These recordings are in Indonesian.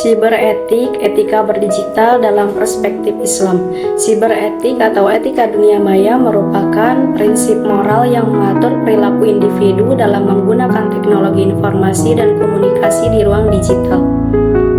Siberetik, etika berdigital dalam perspektif Islam. Siberetik atau etika dunia maya merupakan prinsip moral yang mengatur perilaku individu dalam menggunakan teknologi informasi dan komunikasi di ruang digital.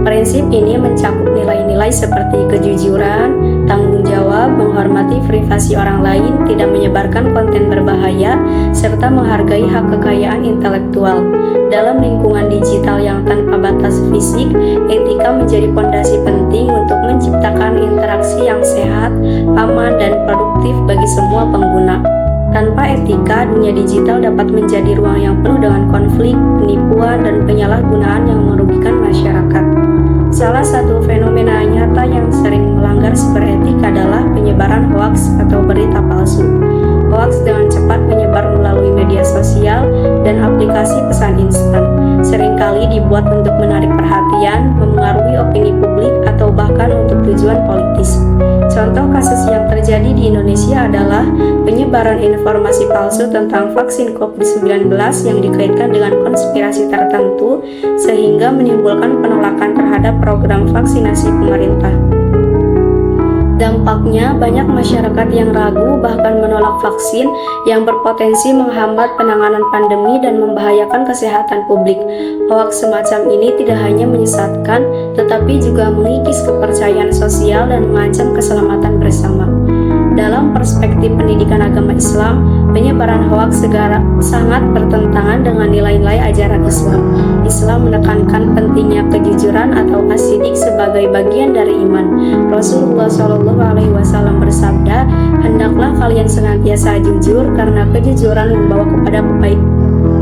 Prinsip ini mencakup nilai-nilai seperti kejujuran, tanggung jawab, menghormati privasi orang lain, tidak menyebarkan konten berbahaya, serta menghargai hak kekayaan intelektual. Dalam lingkungan digital yang tanpa batas fisik, etika menjadi fondasi penting untuk menciptakan interaksi yang sehat, aman, dan produktif bagi semua pengguna. Tanpa etika, dunia digital dapat menjadi ruang yang penuh dengan konflik, penipuan, dan penyalahgunaan yang merugikan masyarakat. Salah satu fenomena nyata yang sering melanggar siberetik adalah penyebaran hoaks atau berita palsu. Hoaks dengan cepat menyebar melalui media sosial dan aplikasi pesan instan. Seringkali dibuat untuk menarik perhatian, memengaruhi opini publik, atau bahkan untuk tujuan politis. Contoh kasus yang terjadi di Indonesia adalah penyebaran informasi palsu tentang vaksin COVID-19 yang dikaitkan dengan konspirasi tertentu sehingga menimbulkan penolakan terhadap program vaksinasi pemerintah. Dampaknya, banyak masyarakat yang ragu bahkan menolak vaksin yang berpotensi menghambat penanganan pandemi dan membahayakan kesehatan publik. Hoaks semacam ini tidak hanya menyesatkan, tetapi juga mengikis kepercayaan sosial dan mengancam keselamatan bersama. Dalam perspektif pendidikan agama Islam, penyebaran hoaks sangat bertentangan dengan nilai-nilai ajaran Islam. Islam menekankan pentingnya kejujuran atau as-sidik sebagai bagian dari iman. Rasulullah SAW bersabda, "Hendaklah kalian senantiasa jujur karena kejujuran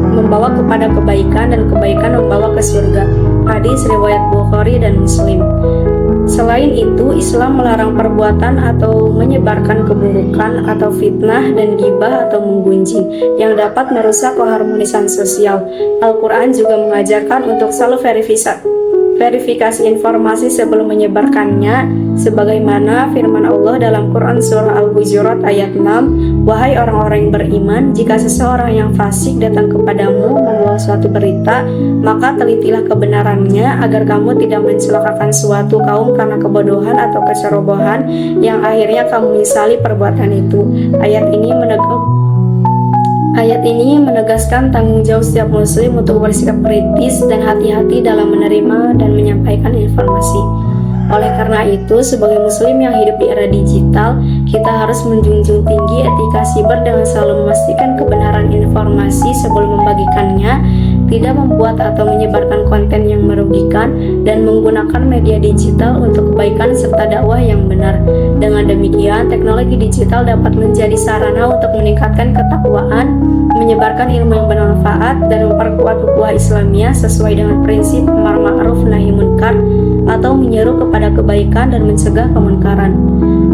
membawa kepada kebaikan dan kebaikan membawa ke surga." Hadis riwayat Bukhari dan Muslim. Selain itu, Islam melarang perbuatan atau menyebarkan keburukan atau fitnah dan ghibah atau menggunjing yang dapat merusak keharmonisan sosial. Al-Quran juga mengajarkan untuk selalu verifikasi informasi sebelum menyebarkannya, sebagaimana firman Allah dalam Quran Surah Al-Hujurat ayat 6, "Wahai orang-orang yang beriman, jika seseorang yang fasik datang kepadamu membawa suatu berita, maka telitilah kebenarannya agar kamu tidak mencelakakan suatu kaum karena kebodohan atau kecerobohan yang akhirnya kamu menyesali perbuatan itu." Ayat ini menegaskan tanggung jawab setiap muslim untuk bersikap kritis dan hati-hati dalam menerima dan menyampaikan informasi. Oleh karena itu, sebagai muslim yang hidup di era digital, kita harus menjunjung tinggi etika siber dengan selalu memastikan kebenaran informasi sebelum membagikannya, tidak membuat atau menyebarkan konten yang merugikan, dan menggunakan media digital untuk kebaikan serta dakwah yang benar. Dengan demikian, teknologi digital dapat menjadi sarana untuk meningkatkan ketakwaan, menyebarkan ilmu yang bermanfaat, dan memperkuat ukhuwah Islamiyah sesuai dengan prinsip amar ma'ruf nahi munkar atau menyeru kepada kebaikan dan mencegah kemungkaran.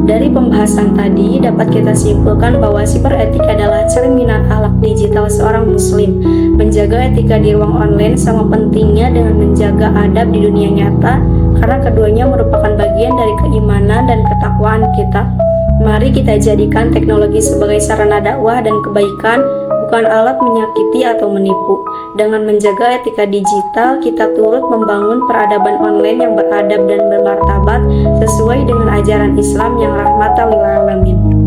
Dari pembahasan tadi dapat kita simpulkan bahwa siberetik adalah cerminan akhlak digital seorang muslim. Menjaga etika di ruang online sama pentingnya dengan menjaga adab di dunia nyata, karena keduanya merupakan bagian dari keimanan dan ketakwaan kita. Mari kita jadikan teknologi sebagai sarana dakwah dan kebaikan, bukan alat menyakiti atau menipu. Dengan menjaga etika digital, kita turut membangun peradaban online yang beradab dan bermartabat sesuai dengan ajaran Islam yang rahmatan lil alamin.